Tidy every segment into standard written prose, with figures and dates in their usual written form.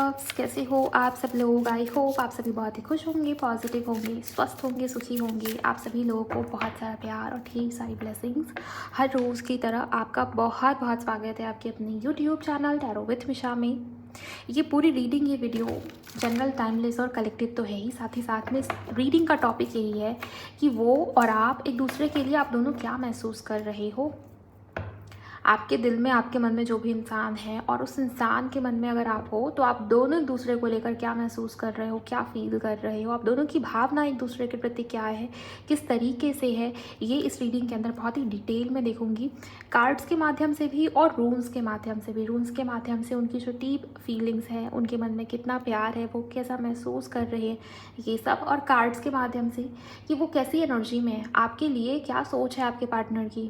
Loves, कैसे हो आप सब लोग। आई होप आप सभी बहुत ही खुश होंगे, पॉजिटिव होंगे, स्वस्थ होंगे, सुखी होंगे। आप सभी लोगों को बहुत सारा प्यार और ढेर सारी ब्लेसिंग्स। हर रोज़ की तरह आपका बहुत बहुत स्वागत है आपके अपने यूट्यूब चैनल टैरो विथ मिशा में। ये पूरी रीडिंग, ये वीडियो जनरल, टाइमलेस और कलेक्टिव तो है ही, साथ ही साथ में इस रीडिंग का टॉपिक यही है कि वो और आप एक दूसरे के लिए आप दोनों क्या महसूस कर रहे हो। आपके दिल में, आपके मन में जो भी इंसान है और उस इंसान के मन में अगर आप हो, तो आप दोनों एक दूसरे को लेकर क्या महसूस कर रहे हो, क्या फील कर रहे हो, आप दोनों की भावना एक दूसरे के प्रति क्या है, किस तरीके से है, ये इस रीडिंग के अंदर बहुत ही डिटेल में देखूंगी। कार्ड्स के माध्यम से भी और रून्स के माध्यम से भी। रून्स के माध्यम से उनकी जो डीप फीलिंग्स हैं, उनके मन में कितना प्यार है, वो कैसा महसूस कर रहे हैं, ये सब। और कार्ड्स के माध्यम से कि वो कैसी एनर्जी में है, आपके लिए क्या सोच है आपके पार्टनर की,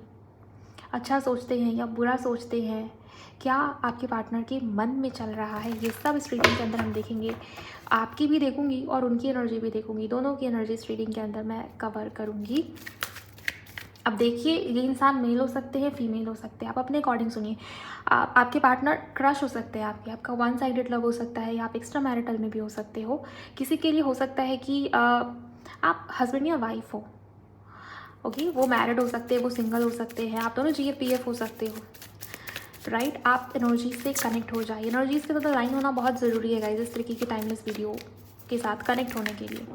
अच्छा सोचते हैं या बुरा सोचते हैं, क्या आपके पार्टनर के मन में चल रहा है, ये सब इस रीडिंग के अंदर हम देखेंगे। आपकी भी देखूंगी और उनकी एनर्जी भी देखूंगी, दोनों की एनर्जी इस रीडिंग के अंदर मैं कवर करूंगी। अब देखिए, ये इंसान मेल हो सकते हैं, फीमेल हो सकते हैं, आप अपने अकॉर्डिंग सुनिए। आपके पार्टनर क्रश हो सकते हैं आपका वन साइडेड लव हो सकता है, या आप एक्स्ट्रा मैरिटल में भी हो सकते हो। किसी के लिए हो सकता है कि आप हस्बैंड या वाइफ हो, ओके, वो मैरिड हो सकते हैं, वो सिंगल हो सकते हैं, आप दोनों GFPF हो सकते हो, राइट। आप एनर्जी से कनेक्ट हो जाइए, एनर्जी के साथ लाइन होना बहुत ज़रूरी है गाइस, इस तरीके की टाइमलेस वीडियो के साथ कनेक्ट होने के लिए।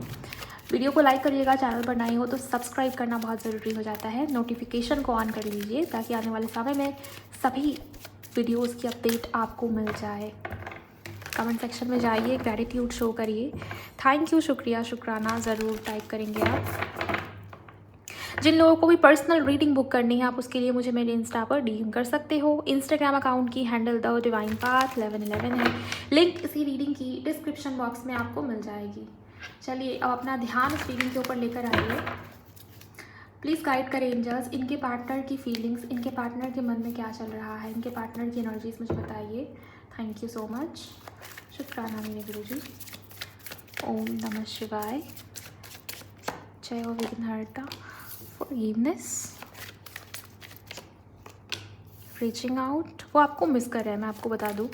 वीडियो को लाइक करिएगा, चैनल पर नए हो तो सब्सक्राइब करना बहुत ज़रूरी हो जाता है, नोटिफिकेशन को ऑन कर लीजिए ताकि आने वाले समय में सभी वीडियोज़ की अपडेट आपको मिल जाए। कमेंट सेक्शन में जाइए, ग्रैटिट्यूड शो करिए, थैंक यू, शुक्रिया, शुक्राना ज़रूर टाइप करेंगे आप। जिन लोगों को भी पर्सनल रीडिंग बुक करनी है, आप उसके लिए मुझे मेरे इंस्टा पर DM कर सकते हो। इंस्टाग्राम अकाउंट की हैंडल द डिवाइन पाथ 1111 है, लिंक इसी रीडिंग की डिस्क्रिप्शन बॉक्स में आपको मिल जाएगी। चलिए अब अपना ध्यान इस रीडिंग के ऊपर लेकर आइए। प्लीज़ गाइड करें एंजल्स, इनके पार्टनर की फीलिंग्स, इनके पार्टनर के मन में क्या चल रहा है, इनके पार्टनर की एनर्जीज मुझे बताइए। थैंक यू सो मच, शुक्राना मेरे गुरुजी। ओम नमः शिवाय, जय हो विघ्नहर्ता। फॉरगिवनेस, रीचिंग आउट, वो आपको मिस कर रहे हैं, मैं आपको बता दूँ।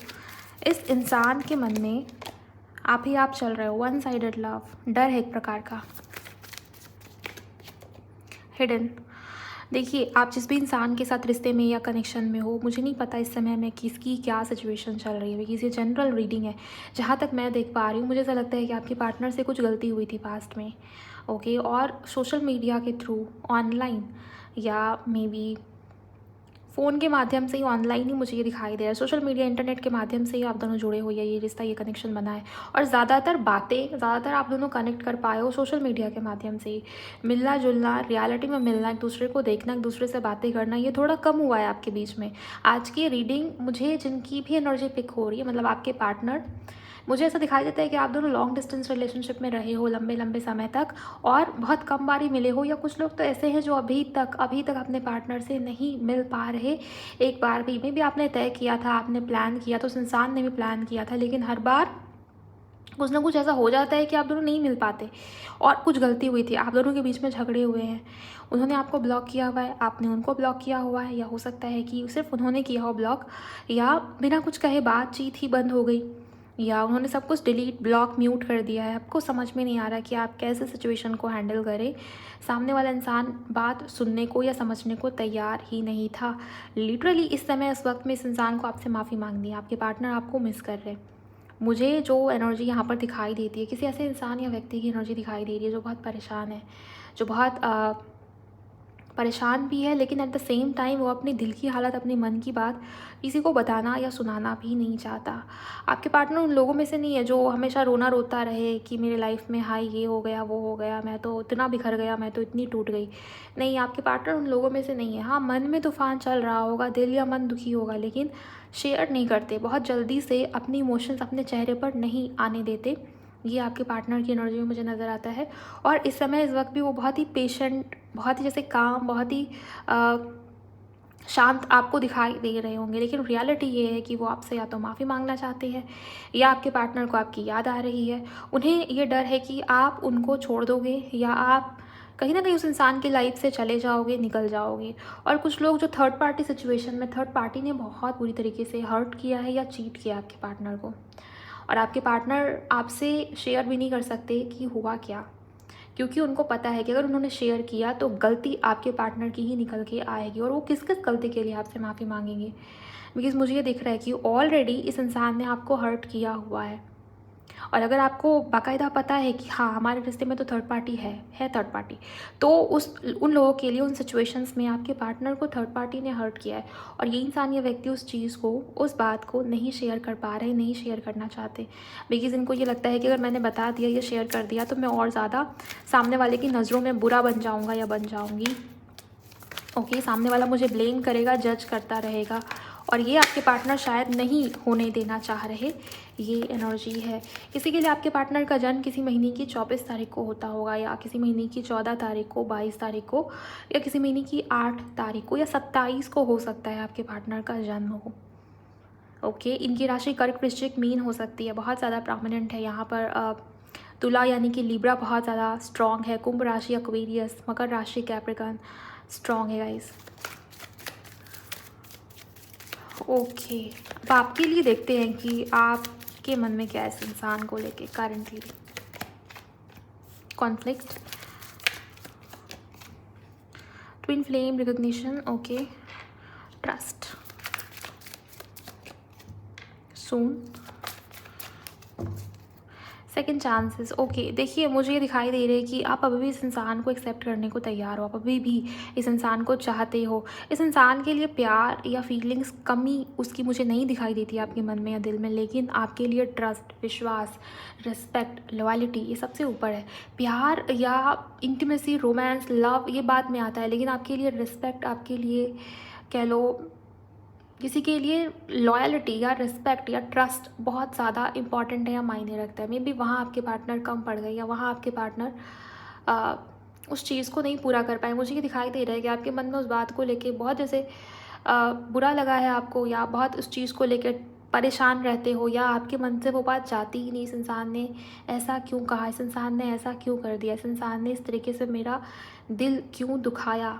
इस इंसान के मन में आप ही आप चल रहे हो, वन साइडेड लव, डर है एक प्रकार का, हिडन। देखिए, आप जिस भी इंसान के साथ रिश्ते में या कनेक्शन में हो, मुझे नहीं पता इस समय में किसकी क्या सिचुएशन चल रही है, किसी जनरल रीडिंग है। जहाँ तक मैं देख पा रही हूँ, मुझे ऐसा लगता है कि आपके पार्टनर से कुछ गलती हुई थी पास्ट में, ओके। और सोशल मीडिया के थ्रू, ऑनलाइन या मे बी फ़ोन के माध्यम से ही, ऑनलाइन ही मुझे ये दिखाई दे रहा है, सोशल मीडिया, इंटरनेट के माध्यम से ही आप दोनों जुड़े हो, या ये रिश्ता, ये कनेक्शन बना है। और ज़्यादातर आप दोनों कनेक्ट कर पाए हो सोशल मीडिया के माध्यम से ही। मिलना जुलना, रियलिटी में मिलना, एक दूसरे को देखना, एक दूसरे से बातें करना, ये थोड़ा कम हुआ है आपके बीच में। आज की रीडिंग मुझे जिनकी भी एनर्जी पिक हो रही है, मतलब आपके पार्टनर, मुझे ऐसा दिखाई देता है कि आप दोनों लॉन्ग डिस्टेंस रिलेशनशिप में रहे हो लंबे लंबे समय तक, और बहुत कम बार ही मिले हो, या कुछ लोग तो ऐसे हैं जो अभी तक अपने पार्टनर से नहीं मिल पा रहे एक बार भी। मे भी आपने तय किया था, आपने प्लान किया था, उस इंसान ने भी प्लान किया था, लेकिन हर बार कुछ ना कुछ ऐसा हो जाता है कि आप दोनों नहीं मिल पाते, और कुछ गलती हुई थी, आप दोनों के बीच में झगड़े हुए हैं। उन्होंने आपको ब्लॉक किया हुआ है, आपने उनको ब्लॉक किया हुआ है, या हो सकता है कि सिर्फ उन्होंने किया हो ब्लॉक, या बिना कुछ कहे बातचीत ही बंद हो गई, या उन्होंने सब कुछ डिलीट, ब्लॉक, म्यूट कर दिया है। आपको समझ में नहीं आ रहा कि आप कैसे सिचुएशन को हैंडल करें। सामने वाला इंसान बात सुनने को या समझने को तैयार ही नहीं था। लिटरली इस समय, इस वक्त में इस इंसान को आपसे माफ़ी मांगनी है, आपके पार्टनर आपको मिस कर रहे हैं। मुझे जो एनर्जी यहाँ पर दिखाई देती है, किसी ऐसे इंसान या व्यक्ति की एनर्जी दिखाई दे रही है जो बहुत परेशान है, जो बहुत परेशान भी है, लेकिन एट द सेम टाइम वो अपने दिल की हालत, अपने मन की बात किसी को बताना या सुनाना भी नहीं चाहता। आपके पार्टनर उन लोगों में से नहीं है जो हमेशा रोना रोता रहे कि मेरे लाइफ में हाय ये हो गया, वो हो गया, मैं तो इतना बिखर गया, मैं तो इतनी टूट गई। नहीं, आपके पार्टनर उन लोगों में से नहीं है। हाँ, मन में तूफान चल रहा होगा, दिल या मन दुखी होगा, लेकिन शेयर नहीं करते, बहुत जल्दी से अपनी इमोशंस अपने चेहरे पर नहीं आने देते। ये आपके पार्टनर की एनर्जी में मुझे नज़र आता है। और इस समय, इस वक्त भी वो बहुत ही पेशेंट, बहुत ही जैसे काम, बहुत ही शांत आपको दिखाई दे रहे होंगे, लेकिन रियलिटी ये है कि वो आपसे या तो माफ़ी मांगना चाहते हैं, या आपके पार्टनर को आपकी याद आ रही है। उन्हें ये डर है कि आप उनको छोड़ दोगे, या आप कहीं ना कहीं उस इंसान की लाइफ से चले जाओगे, निकल जाओगे। और कुछ लोग जो थर्ड पार्टी सिचुएशन में, थर्ड पार्टी ने बहुत बुरी तरीके से हर्ट किया है या चीट किया आपके पार्टनर को, और आपके पार्टनर आपसे शेयर भी नहीं कर सकते कि हुआ क्या, क्योंकि उनको पता है कि अगर उन्होंने शेयर किया तो गलती आपके पार्टनर की ही निकल के आएगी, और वो किस किस गलती के लिए आपसे माफ़ी मांगेंगे। बिकॉज़ मुझे ये दिख रहा है कि ऑलरेडी इस इंसान ने आपको हर्ट किया हुआ है, और अगर आपको बाकायदा पता है कि हाँ हमारे रिश्ते में तो थर्ड पार्टी है थर्ड पार्टी, तो उन लोगों के लिए, उन सिचुएशंस में आपके पार्टनर को थर्ड पार्टी ने हर्ट किया है, और ये इंसान, ये व्यक्ति उस चीज़ को, उस बात को नहीं शेयर कर पा रहे, नहीं शेयर करना चाहते, बिकॉज़ इनको ये लगता है कि अगर मैंने बता दिया या शेयर कर दिया तो मैं और ज़्यादा सामने वाले की नज़रों में बुरा बन जाऊँगा या बन जाऊँगी। ओके, सामने वाला मुझे ब्लेम करेगा, जज करता रहेगा, और ये आपके पार्टनर शायद नहीं होने देना चाह रहे। ये एनर्जी है। किसी के लिए आपके पार्टनर का जन्म किसी महीने की 24 तारीख को होता होगा, या किसी महीने की 14 तारीख को, 22 तारीख को, या किसी महीने की 8 तारीख को, या 27 को हो सकता है आपके पार्टनर का जन्म हो। ओके, इनकी राशि कर्क, वृश्चिक, मीन हो सकती है, बहुत ज़्यादा प्रोमिनेंट है यहाँ पर। तुला यानी कि लिब्रा बहुत ज़्यादा स्ट्रॉन्ग है। कुंभ राशि एक्वेरियस, मकर राशि कैप्रिकॉर्न स्ट्रॉन्ग है गाइस। ओके, अब आपके लिए देखते हैं कि आपके मन में क्या है इस इंसान को लेके currently. Conflict, twin flame, recognition, okay, trust, soon, second chances. Okay, देखिए मुझे ये दिखाई दे रहा है कि आप अभी भी इस इंसान को एक्सेप्ट करने को तैयार हो, आप अभी भी इस इंसान को चाहते हो। इस इंसान के लिए प्यार या फीलिंग्स कमी उसकी मुझे नहीं दिखाई देती आपके मन में या दिल में, लेकिन आपके लिए ट्रस्ट, विश्वास, रिस्पेक्ट, लॉयल्टी, ये सबसे ऊपर है। प्यार या इंटीमेसी, रोमांस, लव, ये बाद में आता है, लेकिन आपके लिए रिस्पेक्ट, आपके लिए कह लो किसी के लिए लॉयल्टी या रिस्पेक्ट या ट्रस्ट बहुत ज़्यादा इंपॉर्टेंट है या मायने रखता है। मे बी वहाँ आपके पार्टनर कम पड़ गए, या वहाँ आपके पार्टनर उस चीज़ को नहीं पूरा कर पाए। मुझे ये दिखाई दे रहा है कि आपके मन में उस बात को लेके बहुत जैसे बुरा लगा है आपको, या बहुत उस चीज़ को लेकर परेशान रहते हो, या आपके मन से वो बात जाती ही नहीं। इस इंसान ने ऐसा क्यों कहा, इस इंसान ने ऐसा क्यों कर दिया, इस इंसान ने इस तरीके से मेरा दिल क्यों दुखाया,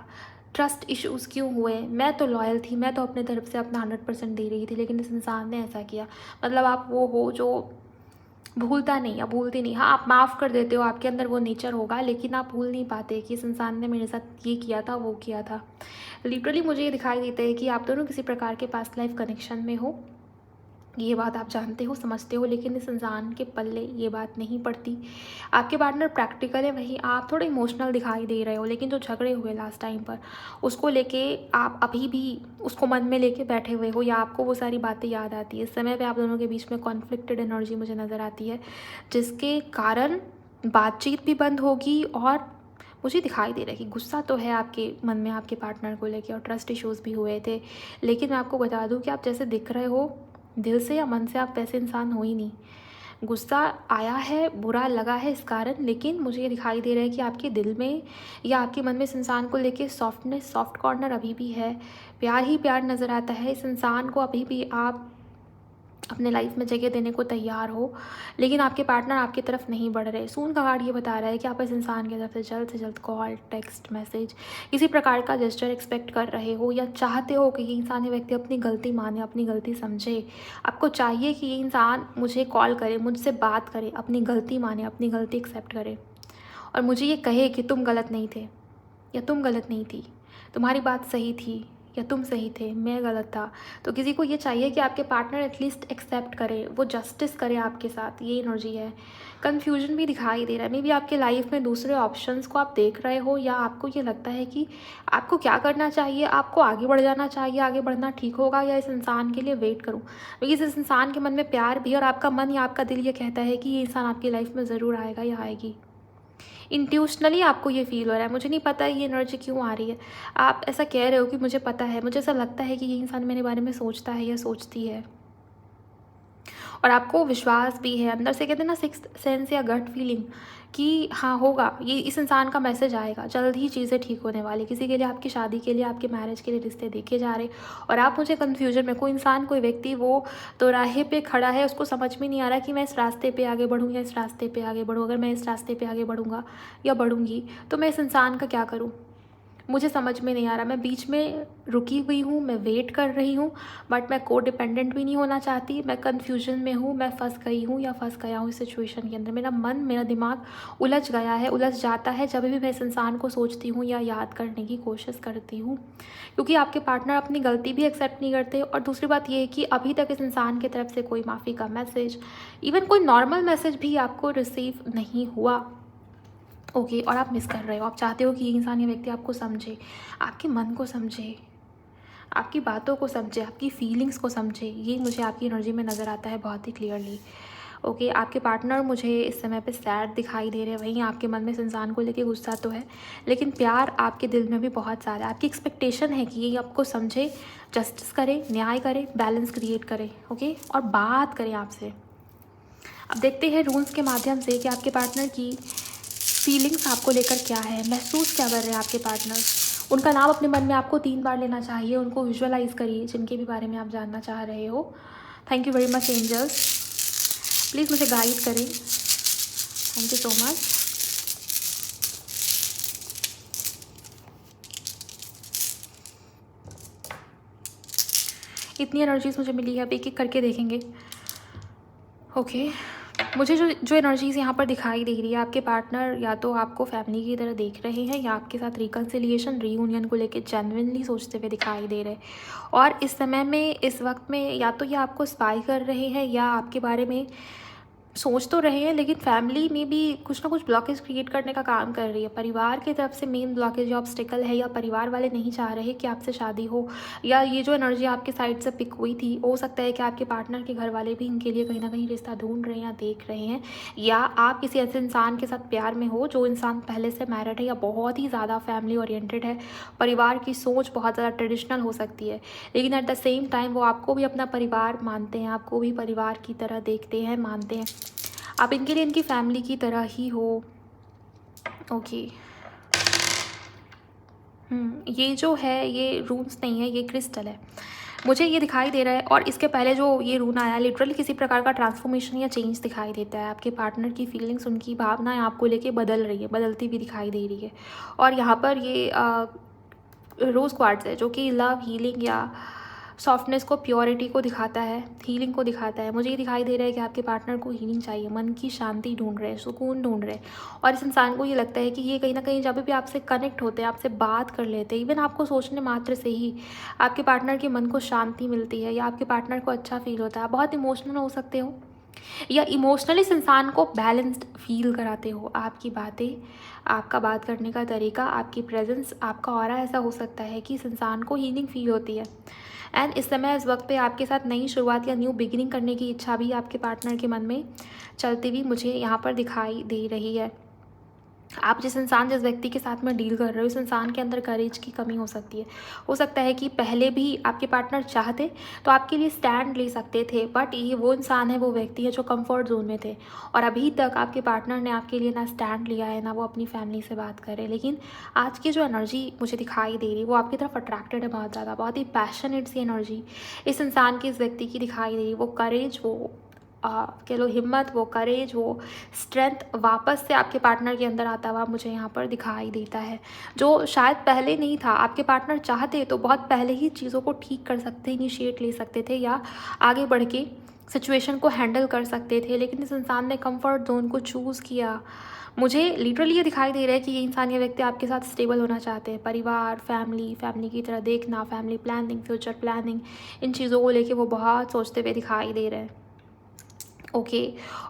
ट्रस्ट इश्यूज़ क्यों हुए। मैं तो लॉयल थी, मैं तो अपने तरफ से अपना 100% दे रही थी, लेकिन इस इंसान ने ऐसा किया। मतलब आप वो हो जो भूलता नहीं या भूलती नहीं। हाँ, आप माफ़ कर देते हो, आपके अंदर वो नेचर होगा, लेकिन आप भूल नहीं पाते कि इस इंसान ने मेरे साथ ये किया था, वो किया था। लिटरली मुझे ये दिखाई देता है कि आप दोनों किसी प्रकार के पास्ट लाइफ कनेक्शन में हो। ये बात आप जानते हो, समझते हो, लेकिन इस इंसान के पल्ले ये बात नहीं पड़ती। आपके पार्टनर प्रैक्टिकल है, वहीं आप थोड़े इमोशनल दिखाई दे रहे हो, लेकिन जो झगड़े हुए लास्ट टाइम पर उसको लेके आप अभी भी उसको मन में लेके बैठे हुए हो, या आपको वो सारी बातें याद आती है। इस समय पे आप दोनों के बीच में कॉन्फ्लिक्टेड एनर्जी मुझे नज़र आती है, जिसके कारण बातचीत भी बंद होगी। और मुझे दिखाई दे रहा है कि गुस्सा तो है आपके मन में आपके पार्टनर को लेके, और ट्रस्ट इश्यूज़ भी हुए थे। लेकिन मैं आपको बता दूँ कि आप जैसे दिख रहे हो दिल से या मन से, आप वैसे इंसान हो ही नहीं। गुस्सा आया है, बुरा लगा है इस कारण, लेकिन मुझे ये दिखाई दे रहा है कि आपके दिल में या आपके मन में इस इंसान को लेके सॉफ्टनेस, सॉफ्ट कॉर्नर अभी भी है। प्यार ही प्यार नज़र आता है इस इंसान को, अभी भी आप अपने लाइफ में जगह देने को तैयार हो, लेकिन आपके पार्टनर आपकी तरफ नहीं बढ़ रहे। सून का कार्ड ये बता रहा है कि आप इस इंसान की तरफ से जल्द कॉल, टेक्स्ट, मैसेज, किसी प्रकार का जेस्चर एक्सपेक्ट कर रहे हो, या चाहते हो कि ये इंसान, ये व्यक्ति अपनी गलती माने, अपनी गलती समझे। आपको चाहिए कि ये इंसान मुझे कॉल करे, मुझसे बात करे, अपनी गलती माने, अपनी गलती एक्सेप्ट करे, और मुझे ये कहे कि तुम गलत नहीं थे या तुम गलत नहीं थी, तुम्हारी बात सही थी या तुम सही थे, मैं गलत था। तो किसी को ये चाहिए कि आपके पार्टनर एटलीस्ट एक्सेप्ट करे, वो जस्टिस करे आपके साथ। ये एनर्जी है। कन्फ्यूजन भी दिखाई दे रहा है। मे बी आपके लाइफ में दूसरे ऑप्शंस को आप देख रहे हो, या आपको ये लगता है कि आपको क्या करना चाहिए, आपको आगे बढ़ जाना चाहिए, आगे बढ़ना ठीक होगा, या इस इंसान के लिए वेट करूँ। बिकॉज इस इंसान के मन में प्यार भी, और आपका मन या आपका दिल ये कहता है कि ये इंसान आपकी लाइफ में ज़रूर आएगा या आएगी। इंट्यूशनली आपको ये फील हो रहा है। मुझे नहीं पता ये एनर्जी क्यों आ रही है। आप ऐसा कह रहे हो कि मुझे पता है, मुझे ऐसा लगता है कि ये इंसान मेरे बारे में सोचता है या सोचती है, और आपको विश्वास भी है अंदर से। कहते हैं ना सिक्स्थ सेंस या गट फीलिंग, कि हाँ होगा, ये इस इंसान का मैसेज आएगा, जल्द ही चीज़ें ठीक होने वाली। किसी के लिए आपकी शादी के लिए, आपके मैरिज के लिए रिश्ते देखे जा रहे, और आप मुझे कन्फ्यूजन में, कोई इंसान, कोई व्यक्ति वो चौराहे पे खड़ा है, उसको समझ में नहीं आ रहा कि मैं इस रास्ते पे आगे बढ़ूँ या इस रास्ते पे आगे बढ़ूँ। अगर मैं इस रास्ते पे आगे बढ़ूँगा या बढ़ूँगी तो मैं इस इंसान का क्या करूँ। मुझे समझ में नहीं आ रहा, मैं बीच में रुकी हुई हूँ, मैं वेट कर रही हूँ, बट मैं को डिपेंडेंट भी नहीं होना चाहती। मैं कन्फ्यूजन में हूँ, मैं फंस गई हूँ या फंस गया हूँ इस सिचुएशन के अंदर। मेरा मन, मेरा दिमाग उलझ गया है, उलझ जाता है जब भी मैं इस इंसान को सोचती हूँ या याद करने की कोशिश करती हूँ, क्योंकि आपके पार्टनर अपनी गलती भी एक्सेप्ट नहीं करते। और दूसरी बात ये है कि अभी तक इस इंसान की तरफ से कोई माफ़ी का मैसेज, इवन कोई नॉर्मल मैसेज भी आपको रिसीव नहीं हुआ। ओके, और आप मिस कर रहे हो, आप चाहते हो कि ये इंसान, ये व्यक्ति आपको समझे, आपके मन को समझे, आपकी बातों को समझे, आपकी फीलिंग्स को समझे। ये मुझे आपकी एनर्जी में नज़र आता है बहुत ही क्लियरली। ओके, आपके पार्टनर मुझे इस समय पे सैड दिखाई दे रहे हैं। वहीं आपके मन में इस इंसान को लेके गुस्सा तो है, लेकिन प्यार आपके दिल में भी बहुत सारा है। आपकी एक्सपेक्टेशन है कि ये आपको समझे, जस्टिस करे, न्याय करे, बैलेंस क्रिएट करे। ओके, और बात करें आपसे। अब देखते हैं रूल्स के माध्यम से कि आपके पार्टनर की फीलिंग्स आपको लेकर क्या है, महसूस क्या कर रहे हैं आपके पार्टनर। उनका नाम अपने मन में आपको 3 बार लेना चाहिए, उनको विजुअलाइज करिए जिनके भी बारे में आप जानना चाह रहे हो। Thank you very much angels, please मुझे गाइड करें। Thank you so much. इतनी एनर्जीज मुझे मिली है, अब एक एक करके देखेंगे। ओके, मुझे जो एनर्जीज़ यहाँ पर दिखाई दे रही है, आपके पार्टनर या तो आपको फैमिली की तरह देख रहे हैं या आपके साथ रिकन्सिलिएशन, रीयूनियन को लेके जेन्युइनली सोचते हुए दिखाई दे रहे हैं। और इस समय में, इस वक्त में, या तो ये आपको स्पाई कर रहे हैं या आपके बारे में सोच तो रहे हैं, लेकिन फैमिली में भी कुछ ना कुछ ब्लॉकेज क्रिएट करने का काम कर रही है। परिवार की तरफ से मेन ब्लॉकेज, ऑब्स्टिकल है, या परिवार वाले नहीं चाह रहे कि आपसे शादी हो, या ये जो एनर्जी आपके साइड से पिक हुई थी, हो सकता है कि आपके पार्टनर के घर वाले भी इनके लिए कहीं ना कहीं रिश्ता ढूंढ रहे हैं या देख रहे हैं, या आप किसी ऐसे इंसान के साथ प्यार में हो जो इंसान पहले से मैरिड है या बहुत ही ज़्यादा फैमिली ओरिएंटेड है। परिवार की सोच बहुत ज़्यादा ट्रेडिशनल हो सकती है, लेकिन एट द सेम टाइम वो आपको भी अपना परिवार मानते हैं, आपको भी परिवार की तरह देखते हैं, मानते हैं। आप इनके लिए इनकी फैमिली की तरह ही हो। ओके, ये जो है, ये रून्स नहीं है, ये क्रिस्टल है, मुझे ये दिखाई दे रहा है। और इसके पहले जो ये रून आया, लिटरली किसी प्रकार का ट्रांसफॉर्मेशन या चेंज दिखाई देता है। आपके पार्टनर की फीलिंग्स, उनकी भावनाएं आपको लेके बदल रही है, बदलती भी दिखाई दे रही है। और यहाँ पर ये रोज़ क्वार्ट्ज है जो कि लव, हीलिंग या सॉफ्टनेस को, प्योरिटी को दिखाता है, हीलिंग को दिखाता है। मुझे ये दिखाई दे रहा है कि आपके पार्टनर को हीलिंग चाहिए, मन की शांति ढूंढ रहे हैं, सुकून ढूंढ रहे हैं। और इस इंसान को ये लगता है कि ये कहीं ना कहीं जब भी आपसे कनेक्ट होते हैं, आपसे बात कर लेते हैं, इवन आपको सोचने मात्र से ही आपके पार्टनर के मन को शांति मिलती है या आपके पार्टनर को अच्छा फील होता है। आप बहुत इमोशनल हो सकते हो या इमोशनली इस इंसान को बैलेंस्ड फील कराते हो। आपकी बातें, आपका बात करने का तरीका, आपकी प्रेजेंस, आपका ऑरा ऐसा हो सकता है कि इस इंसान को हीलिंग फील होती है। एंड इस समय, इस वक्त पे आपके साथ नई शुरुआत या न्यू बिगिनिंग करने की इच्छा भी आपके पार्टनर के मन में चलती हुई मुझे यहाँ पर दिखाई दे रही है। आप जिस व्यक्ति के साथ में डील कर रहे हो, इस इंसान के अंदर करेज की कमी हो सकती है। हो सकता है कि पहले भी आपके पार्टनर चाहते तो आपके लिए स्टैंड ले सकते थे, बट ये वो इंसान है, वो व्यक्ति है जो कंफर्ट जोन में थे, और अभी तक आपके पार्टनर ने आपके लिए ना स्टैंड लिया है, ना वो अपनी फैमिली से बात करे। लेकिन आज की जो एनर्जी मुझे दिखाई दे रही, वो आपकी तरफ अट्रैक्टेड है बहुत ज़्यादा, बहुत ही पैशनेट सी एनर्जी इस इंसान की, इस व्यक्ति की दिखाई दे रही। वो करेज, वो कह लो हिम्मत, वो करेज, वो स्ट्रेंथ वापस से आपके पार्टनर के अंदर आता हुआ मुझे यहाँ पर दिखाई देता है, जो शायद पहले नहीं था। आपके पार्टनर चाहते तो बहुत पहले ही चीज़ों को ठीक कर सकते, इनिशिएट ले सकते थे या आगे बढ़ के सिचुएशन को हैंडल कर सकते थे, लेकिन इस इंसान ने कंफर्ट जोन को चूज़ किया। मुझे लिटरली ये दिखाई दे रहा है कि ये इंसान, ये व्यक्ति आपके साथ स्टेबल होना चाहते हैं। परिवार, फैमिली की तरह देखना, फैमिली प्लानिंग, फ्यूचर प्लानिंग, इन चीज़ों को लेके वो बहुत सोचते हुए दिखाई दे रहे हैं। ओके,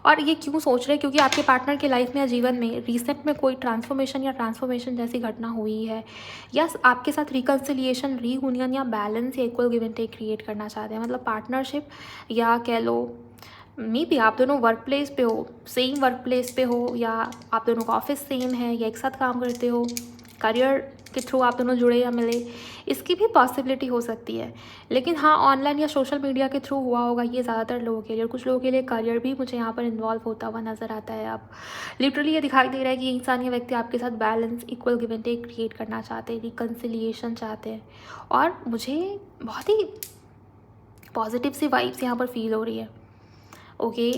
और ये क्यों सोच रहे हैं? क्योंकि आपके पार्टनर के लाइफ में या जीवन में रिसेंट में कोई ट्रांसफॉर्मेशन जैसी घटना हुई है, या आपके साथ रिकन्सिलिएशन, रीयूनियन या बैलेंस या equal give and take create करना चाहते हैं। मतलब पार्टनरशिप, या कह लो मे बी आप दोनों वर्क प्लेस पे हो, सेम वर्क प्लेस पे हो, या आप दोनों का ऑफिस सेम है, या एक साथ काम करते हो, करियर के थ्रू आप दोनों जुड़े या मिले, इसकी भी पॉसिबिलिटी हो सकती है। लेकिन हाँ, ऑनलाइन या सोशल मीडिया के थ्रू हुआ होगा ये ज़्यादातर लोगों के लिए, और कुछ लोगों के लिए करियर भी मुझे यहाँ पर इन्वॉल्व होता हुआ नज़र आता है। अब लिटरली ये दिखाई दे रहा है कि इंसान, ये व्यक्ति आपके साथ balance, equal give and take create करना चाहते हैं, रिकन्सिलिएशन चाहते हैं। और मुझे बहुत ही पॉजिटिव सी वाइब्स यहाँ पर फील हो रही है। ओके,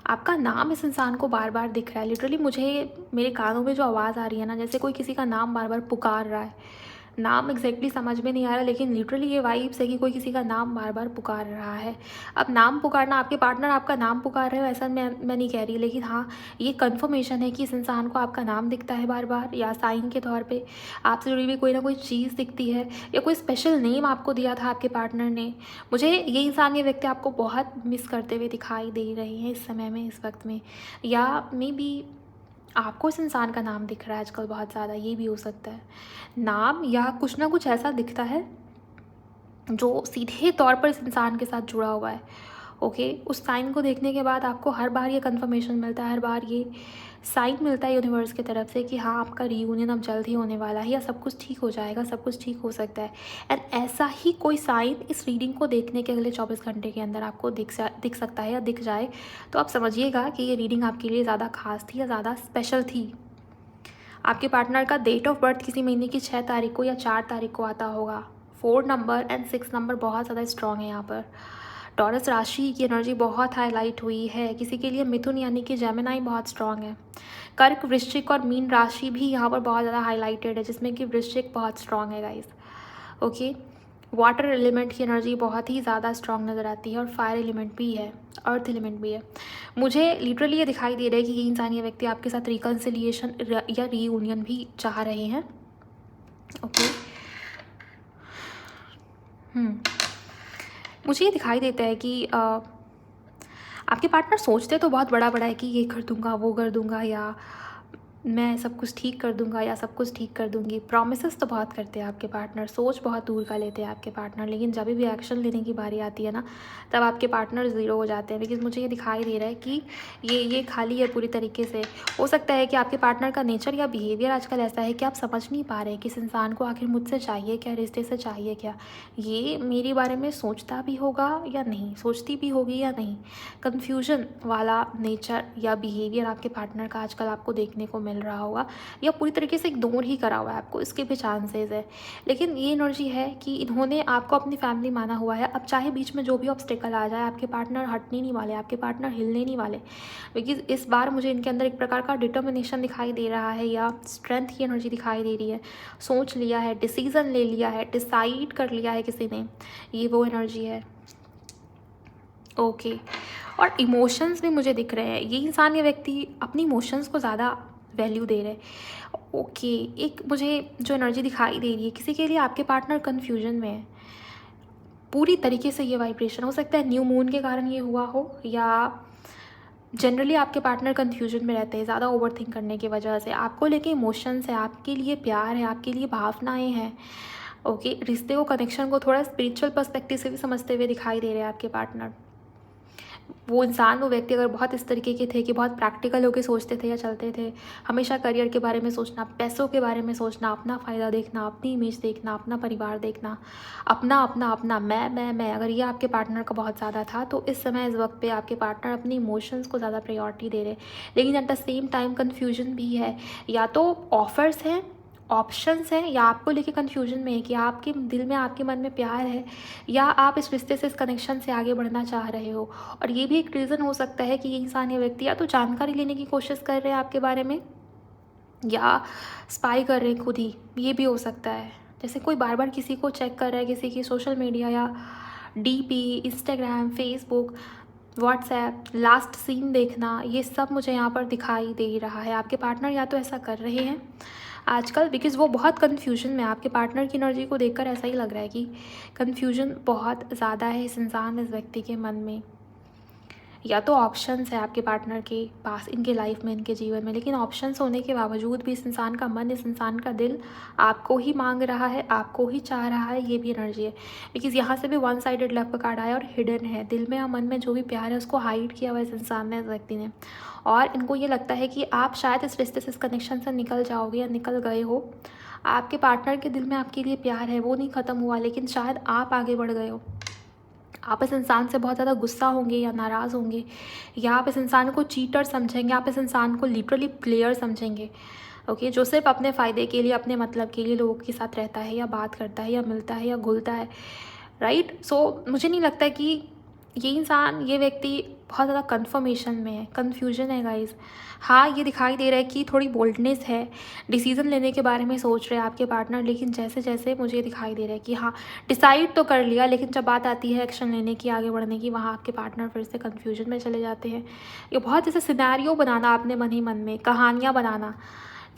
आपका नाम इस इंसान को बार बार दिख रहा है। लिटरली मुझे मेरे कानों में जो आवाज़ आ रही है ना, जैसे कोई किसी का नाम बार बार पुकार रहा है। नाम एग्जैक्टली समझ में नहीं आ रहा, लेकिन लिटरली ये वाइब्स है कि कोई किसी का नाम बार बार पुकार रहा है। अब नाम पुकारना, आपके पार्टनर आपका नाम पुकार रहे हो ऐसा मैं नहीं कह रही, लेकिन हाँ ये कन्फर्मेशन है कि इस इंसान को आपका नाम दिखता है बार बार, या साइन के तौर पे आपसे जुड़ी हुई कोई ना कोई चीज़ दिखती है, या कोई स्पेशल नेम आपको दिया था आपके पार्टनर ने। मुझे ये इंसान, ये व्यक्ति आपको बहुत मिस करते हुए दिखाई दे रहे हैं इस समय में, इस वक्त में, या मे बी आपको इस इंसान का नाम दिख रहा है आजकल बहुत ज़्यादा, ये भी हो सकता है। नाम या कुछ ना कुछ ऐसा दिखता है जो सीधे तौर पर इस इंसान के साथ जुड़ा हुआ है। ओके, उस साइन को देखने के बाद आपको हर बार ये कंफर्मेशन मिलता है, हर बार ये साइन मिलता है यूनिवर्स की तरफ से कि हाँ आपका रीयूनियन अब जल्द ही होने वाला है, या सब कुछ ठीक हो जाएगा, सब कुछ ठीक हो सकता है। एंड ऐसा ही कोई साइन इस रीडिंग को देखने के अगले 24 घंटे के अंदर आपको दिख सकता है, या दिख जाए तो आप समझिएगा कि ये रीडिंग आपके लिए ज़्यादा खास थी या ज़्यादा स्पेशल थी। आपके पार्टनर का डेट ऑफ बर्थ किसी महीने की 6 तारीख को या 4 तारीख को आता होगा। 4 नंबर एंड 6 नंबर बहुत ज़्यादा स्ट्रॉन्ग है यहाँ पर। टॉरस राशि की एनर्जी बहुत हाईलाइट हुई है। किसी के लिए मिथुन यानी कि जेमिनाई बहुत स्ट्रॉन्ग है। कर्क, वृश्चिक और मीन राशि भी यहाँ पर बहुत ज़्यादा हाईलाइटेड है, जिसमें कि वृश्चिक बहुत स्ट्रॉन्ग है गाइस। ओके, वाटर एलिमेंट की एनर्जी बहुत ही ज़्यादा स्ट्रॉन्ग नज़र आती है, और फायर एलिमेंट भी है, अर्थ एलिमेंट भी है। मुझे लिटरली ये दिखाई दे रहा है कि ये इंसान, ये व्यक्ति आपके साथ रिकन्सिलिएशन या रीयूनियन भी चाह रहे हैं। ओके, मुझे ये दिखाई देता है कि आपके पार्टनर सोचते तो बहुत बड़ा बड़ा है कि ये कर दूंगा, वो कर दूंगा, या मैं सब कुछ ठीक कर दूंगा, या सब कुछ ठीक कर दूंगी। प्रॉमिसेस तो बहुत करते हैं आपके पार्टनर, सोच बहुत दूर का लेते हैं आपके पार्टनर, लेकिन जब भी एक्शन लेने की बारी आती है ना, तब आपके पार्टनर ज़ीरो हो जाते हैं। बिकॉज मुझे ये दिखाई दे रहा है कि ये खाली है पूरी तरीके से। हो सकता है कि आपके पार्टनर का नेचर या बिहेवियर आजकल ऐसा है कि आप समझ नहीं पा रहे कि इस इंसान को आखिर मुझसे चाहिए क्या, रिश्ते से चाहिए क्या, ये मेरे बारे में सोचता भी होगा या नहीं, सोचती भी होगी या नहीं। कन्फ्यूजन वाला नेचर या बिहेवियर आपके पार्टनर का आजकल आपको देखने को मिल रहा होगा, या पूरी तरीके से इग्नोर ही करा हुआ है आपको, इसके भी चांसेस है। लेकिन ये एनर्जी है कि इन्होंने आपको अपनी फैमिली माना हुआ है। अब चाहे बीच में जो भी ऑब्स्टेकल आ जाए, आपके पार्टनर हटने नहीं वाले, आपके पार्टनर हिलने नहीं वाले। बिकॉज इस बार मुझे इनके अंदर एक प्रकार का डिटर्मिनेशन दिखाई दे रहा है, या स्ट्रेंथ की एनर्जी दिखाई दे रही है। सोच लिया है, डिसीजन ले लिया है, डिसाइड कर लिया है किसी ने, ये वो एनर्जी है। ओके, और इमोशंस भी मुझे दिख रहे हैं। ये इंसान, ये व्यक्ति अपनी इमोशंस को ज़्यादा वैल्यू दे रहे हैं। ओके, एक मुझे जो एनर्जी दिखाई दे रही है, किसी के लिए आपके पार्टनर कन्फ्यूजन में है पूरी तरीके से। ये वाइब्रेशन हो सकता है न्यू मून के कारण ये हुआ हो, या जनरली आपके पार्टनर कन्फ्यूजन में रहते हैं ज़्यादा ओवरथिंक करने की वजह से। आपको लेके इमोशंस है, आपके लिए प्यार है, आपके लिए भावनाएं हैं। ओके, रिश्ते को, कनेक्शन को थोड़ा स्पिरिचुअल पर्सपेक्टिव से भी समझते हुए दिखाई दे रहे हैं आपके पार्टनर। वो इंसान, वो व्यक्ति अगर बहुत इस तरीके के थे कि बहुत प्रैक्टिकल होकर सोचते थे या चलते थे, हमेशा करियर के बारे में सोचना, पैसों के बारे में सोचना, अपना फ़ायदा देखना, अपनी इमेज देखना, अपना परिवार देखना, अपना अपना अपना मैं, अगर ये आपके पार्टनर का बहुत ज़्यादा था, तो इस समय, इस वक्त पे आपके पार्टनर अपनी इमोशंस को ज़्यादा प्रायोरिटी दे रहे। लेकिन at the same time confusion भी है, या तो ऑफर्स हैं, ऑप्शंस हैं, या आपको लेके कन्फ्यूजन में है कि आपके दिल में, आपके मन में प्यार है, या आप इस रिश्ते से, इस कनेक्शन से आगे बढ़ना चाह रहे हो। और ये भी एक रीज़न हो सकता है कि ये इंसान, ये व्यक्ति या तो जानकारी लेने की कोशिश कर रहे हैं आपके बारे में, या स्पाई कर रहे हैं खुद ही, ये भी हो सकता है। जैसे कोई बार बार किसी को चेक कर रहा है, किसी की सोशल मीडिया या DP, Instagram, Facebook, WhatsApp, last seen देखना, ये सब मुझे यहाँ पर दिखाई दे रहा है। आपके पार्टनर या तो ऐसा कर रहे हैं आजकल, बिकॉज़ वो बहुत कन्फ्यूजन में। आपके पार्टनर की एनर्जी को देखकर ऐसा ही लग रहा है कि कन्फ्यूजन बहुत ज़्यादा है इस इंसान, इस व्यक्ति के मन में। या तो ऑप्शंस है आपके पार्टनर के पास, इनके लाइफ में, इनके जीवन में, लेकिन ऑप्शंस होने के बावजूद भी इस इंसान का मन, इस इंसान का दिल आपको ही मांग रहा है, आपको ही चाह रहा है, ये भी एनर्जी है। बिकॉज़ यहाँ से भी वन साइडेड लव का कार्ड आया, और हिडन है, दिल में या मन में जो भी प्यार है उसको हाइड किया हुआ इस इंसान ने, इस व्यक्ति ने। और इनको ये लगता है कि आप शायद इस रिश्ते से, इस कनेक्शन से निकल जाओगे या निकल गए हो। आपके पार्टनर के दिल में आपके लिए प्यार है, वो नहीं ख़त्म हुआ, लेकिन शायद आप आगे बढ़ गए हो। आप इस इंसान से बहुत ज़्यादा गुस्सा होंगे या नाराज़ होंगे, या आप इस इंसान को चीटर समझेंगे, आप इस इंसान को लिटरली प्लेयर समझेंगे। ओके, जो सिर्फ अपने फ़ायदे के लिए, अपने मतलब के लिए लोगों के साथ रहता है, या बात करता है, या मिलता है, या घुलता है, राइट। सो मुझे नहीं लगता कि ये इंसान, ये व्यक्ति बहुत ज़्यादा कन्फर्मेशन में है, कन्फ्यूजन है गाइज़। हाँ, ये दिखाई दे रहा है कि थोड़ी बोल्डनेस है, डिसीज़न लेने के बारे में सोच रहे हैं आपके पार्टनर, लेकिन जैसे जैसे मुझे दिखाई दे रहा है कि हाँ, डिसाइड तो कर लिया, लेकिन जब बात आती है एक्शन लेने की, आगे बढ़ने की, वहाँ आपके पार्टनर फिर से कन्फ्यूजन में चले जाते हैं। ये बहुत जैसे सिनेरियो बनाना आपने मन ही मन में, कहानियाँ बनाना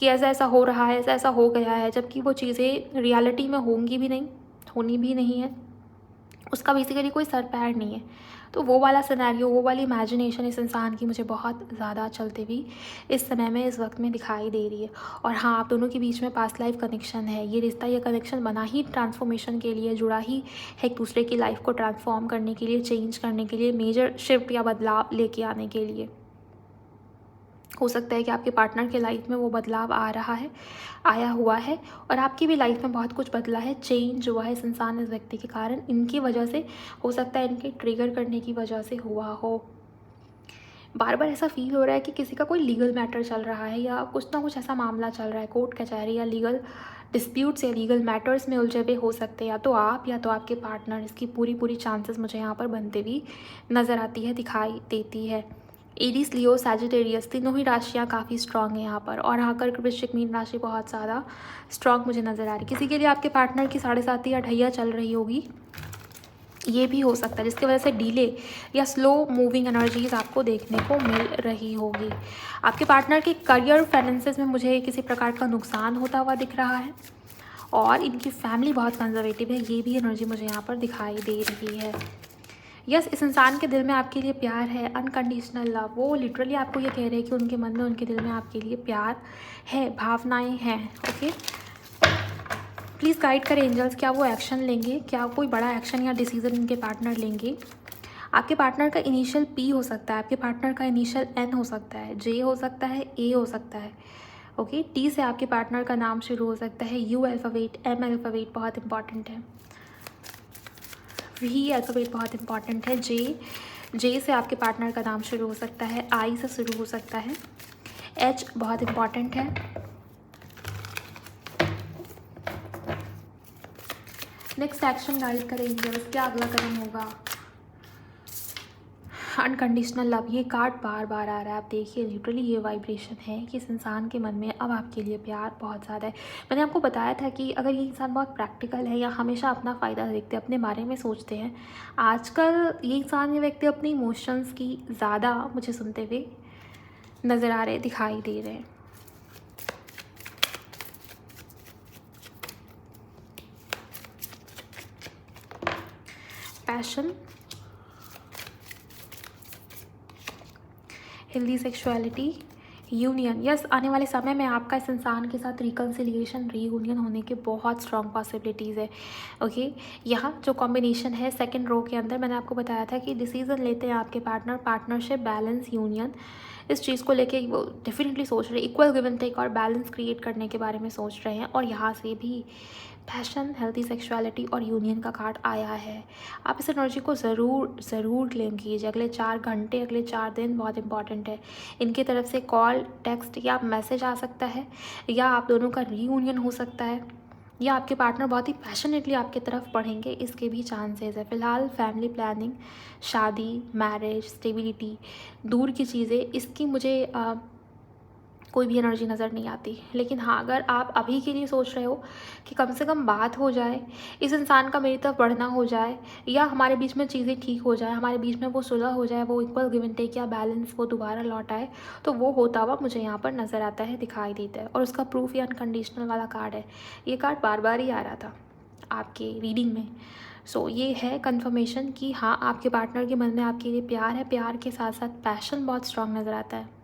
कि ऐसा ऐसा हो रहा है, ऐसा ऐसा हो गया है, जबकि वो चीज़ें रियलिटी में होंगी भी नहीं, होनी भी नहीं है, उसका बेसिकली कोई सर पैर नहीं है। तो वो वाला सिनेरियो, वो वाली इमेजिनेशन इस इंसान की मुझे बहुत ज़्यादा चलती हुई इस समय में, इस वक्त में दिखाई दे रही है। और हाँ, आप दोनों के बीच में पास्ट लाइफ कनेक्शन है। ये रिश्ता, ये कनेक्शन बना ही ट्रांसफॉर्मेशन के लिए, जुड़ा ही है एक दूसरे की लाइफ को ट्रांसफॉर्म करने के लिए, चेंज करने के लिए, मेजर शिफ्ट या बदलाव लेके आने के लिए। हो सकता है कि आपके पार्टनर के लाइफ में वो बदलाव आ रहा है, आया हुआ है, और आपकी भी लाइफ में बहुत कुछ बदला है, चेंज हुआ है इस इंसान, इस व्यक्ति के कारण, इनकी वजह से, हो सकता है इनके ट्रिगर करने की वजह से हुआ हो। बार बार ऐसा फील हो रहा है कि किसी का कोई लीगल मैटर चल रहा है, या कुछ ना कुछ ऐसा मामला चल रहा है, कोर्ट कचहरी या लीगल डिस्प्यूट्स या लीगल मैटर्स में उलझे हुए हो सकते हैं, या तो आप या तो आपके पार्टनर। इसकी पूरी चांसेस मुझे यहाँ पर बनते हुई नज़र आती है, दिखाई देती है। एरीज, लियो, सैजिटेरियस, तीनों ही राशियाँ काफ़ी स्ट्रांग हैं यहाँ पर, और हाँ, कर्क, वृश्चिक, मीन राशि बहुत ज़्यादा स्ट्रांग मुझे नज़र आ रही है। किसी के लिए आपके पार्टनर की 7.5 या ढैया चल रही होगी, ये भी हो सकता है, जिसकी वजह से डिले या स्लो मूविंग एनर्जीज आपको देखने को मिल रही होगी। आपके पार्टनर के करियर, फाइनेंसेस में मुझे किसी प्रकार का नुकसान होता हुआ दिख रहा है, और इनकी फैमिली बहुत कंजर्वेटिव है, ये भी एनर्जी मुझे यहाँ पर दिखाई दे रही है। यस, इस इंसान के दिल में आपके लिए प्यार है, अनकंडीशनल लव। वो लिटरली आपको ये कह रहे हैं कि उनके मन में, उनके दिल में आपके लिए प्यार है, भावनाएं हैं। ओके, प्लीज़ गाइड करें एंजल्स, क्या वो एक्शन लेंगे, क्या कोई बड़ा एक्शन या डिसीजन इनके पार्टनर लेंगे। आपके पार्टनर का इनिशियल पी हो सकता है, आपके पार्टनर का इनिशियल एन हो सकता है, जे हो सकता है, ए हो सकता है। ओके, टी से आपके पार्टनर का नाम शुरू हो सकता है, यू अल्फ़ाबेट, एम अल्फ़ाबेट बहुत इंपॉर्टेंट है, वी अल्फ़ाबेट बहुत इंपॉर्टेंट है, जे से आपके पार्टनर का नाम शुरू हो सकता है, आई से शुरू हो सकता है, एच बहुत इंपॉर्टेंट है। नेक्स्ट एक्शन गाइड करेंगे, क्या अगला कदम होगा। अनकंडीशनल लव, ये कार्ड बार बार आ रहा है। आप देखिए, लिटरली ये वाइब्रेशन है कि इस इंसान के मन में अब आपके लिए प्यार बहुत ज़्यादा है। मैंने आपको बताया था कि अगर ये इंसान बहुत प्रैक्टिकल है या हमेशा अपना फ़ायदा देखते हैं, अपने बारे में सोचते हैं, आजकल ये इंसान, ये व्यक्ति अपने इमोशंस की ज़्यादा मुझे सुनते हुए नज़र आ रहे, दिखाई दे रहे हैं। Passion, healthy sexuality, union. Yes, आने वाले समय में आपका इस इंसान के साथ रिकन्सिलिएशन, रीयूनियन होने के बहुत स्ट्रॉन्ग पॉसिबिलिटीज़ है। ओके, यहाँ जो कॉम्बिनेशन है सेकंड रो के अंदर, मैंने आपको बताया था कि डिसीजन लेते हैं आपके पार्टनर, पार्टनरशिप, बैलेंस, यूनियन, इस चीज़ को लेके वो डेफिनेटली सोच रहे हैं, इक्वल गिव एंड टेक और बैलेंस क्रिएट करने के बारे में सोच रहे हैं। और यहाँ से भी पैशन, हेल्थी सेक्सुअलिटी और यूनियन का कार्ड आया है। आप इस एनर्जी को ज़रूर क्लेम कीजिए। अगले 4 घंटे, अगले 4 दिन बहुत इंपॉर्टेंट है। इनकी तरफ से कॉल, टेक्स्ट या मैसेज आ सकता है, या आप दोनों का रीयूनियन हो सकता है, या आपके पार्टनर बहुत ही पैशनेटली आपकी तरफ बढ़ेंगे, इसके भी चांसेस है। फ़िलहाल फैमिली प्लानिंग, शादी, मैरिज, स्टेबिलिटी, दूर की चीज़ें, इसकी मुझे कोई भी एनर्जी नज़र नहीं आती। लेकिन हाँ, अगर आप अभी के लिए सोच रहे हो कि कम से कम बात हो जाए, इस इंसान का मेरी तरफ बढ़ना हो जाए, या हमारे बीच में चीज़ें ठीक हो जाए, हमारे बीच में वो सुलह हो जाए, वो इक्वल गिव एंड टेक या बैलेंस वो दोबारा लौट आए, तो वो होता हुआ मुझे यहाँ पर नज़र आता है, दिखाई देता है। और उसका प्रूफ या अनकंडीशनल वाला कार्ड है। ये कार्ड बार बार ही आ रहा था आपके रीडिंग में। सो ये है कन्फर्मेशन कि हाँ, आपके पार्टनर के मन में आपके लिए प्यार है, प्यार के साथ साथ पैशन बहुत स्ट्रॉन्ग नज़र आता है,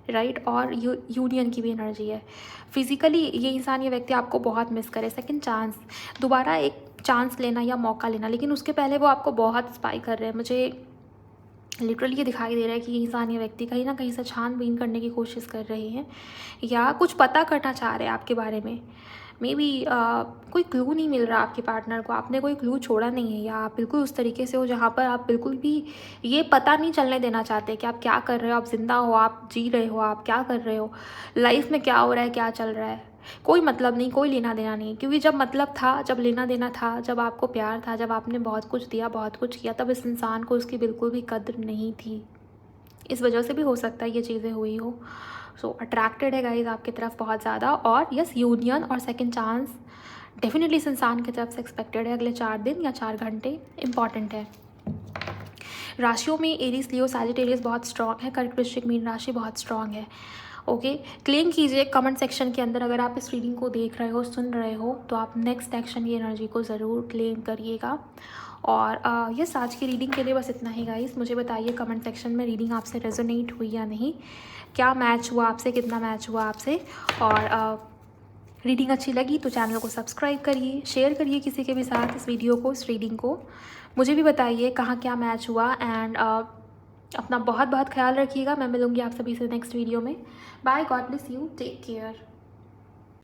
राइट। और यूनियन की भी एनर्जी है। फिज़िकली ये इंसान, ये व्यक्ति आपको बहुत मिस करे, सेकंड चांस, दोबारा एक चांस लेना या मौका लेना, लेकिन उसके पहले वो आपको बहुत स्पाई कर रहे हैं। मुझे लिटरली ये दिखाई दे रहा है कि ये इंसान, ये व्यक्ति कहीं ना कहीं से छानबीन करने की कोशिश कर रहे हैं, या कुछ पता करना चाह रहे हैं आपके बारे में। मे बी कोई क्लू नहीं मिल रहा आपके पार्टनर को, आपने कोई क्लू छोड़ा नहीं है, या आप बिल्कुल उस तरीके से हो जहाँ पर आप बिल्कुल भी ये पता नहीं चलने देना चाहते कि आप क्या कर रहे हो, आप जिंदा हो, आप जी रहे हो, आप क्या कर रहे हो, लाइफ में क्या हो रहा है, क्या चल रहा है। कोई मतलब नहीं, कोई लेना देना नहीं, क्योंकि जब मतलब था, जब लेना देना था, जब आपको प्यार था, जब आपने बहुत कुछ दिया, बहुत कुछ किया, तब इस इंसान को उसकी बिल्कुल भी कद्र नहीं थी। इस वजह से भी हो सकता है ये चीज़ें हुई हो। सो अट्रैक्टेड है गाइज आपकी तरफ बहुत ज़्यादा, और यस यूनियन और सेकंड चांस डेफिनेटली इस इंसान की तरफ से एक्सपेक्टेड है। अगले 4 दिन या 4 घंटे इंपॉर्टेंट है। राशियों में एरीज, लियो, सैजिटेरियस बहुत स्ट्रॉन्ग है। कर्क, वृश्चिक, मीन राशि बहुत स्ट्रॉन्ग है। ओके, क्लेम कीजिए कमेंट सेक्शन के अंदर, अगर आप इस रीडिंग को देख रहे हो, सुन रहे हो, तो आप नेक्स्ट एक्शन की एनर्जी को ज़रूर क्लेम करिएगा। और यस, आज की रीडिंग के लिए बस इतना ही गाइस। मुझे बताइए कमेंट सेक्शन में रीडिंग आपसे रेजोनेट हुई या नहीं, क्या मैच हुआ आपसे, कितना मैच हुआ आपसे। और रीडिंग अच्छी लगी तो चैनल को सब्सक्राइब करिए, शेयर करिए किसी के भी साथ इस वीडियो को, इस रीडिंग को। मुझे भी बताइए कहाँ क्या मैच हुआ। एंड अपना बहुत बहुत ख्याल रखिएगा। मैं मिलूँगी आप सभी से नेक्स्ट वीडियो में। Bye, God bless you, take care.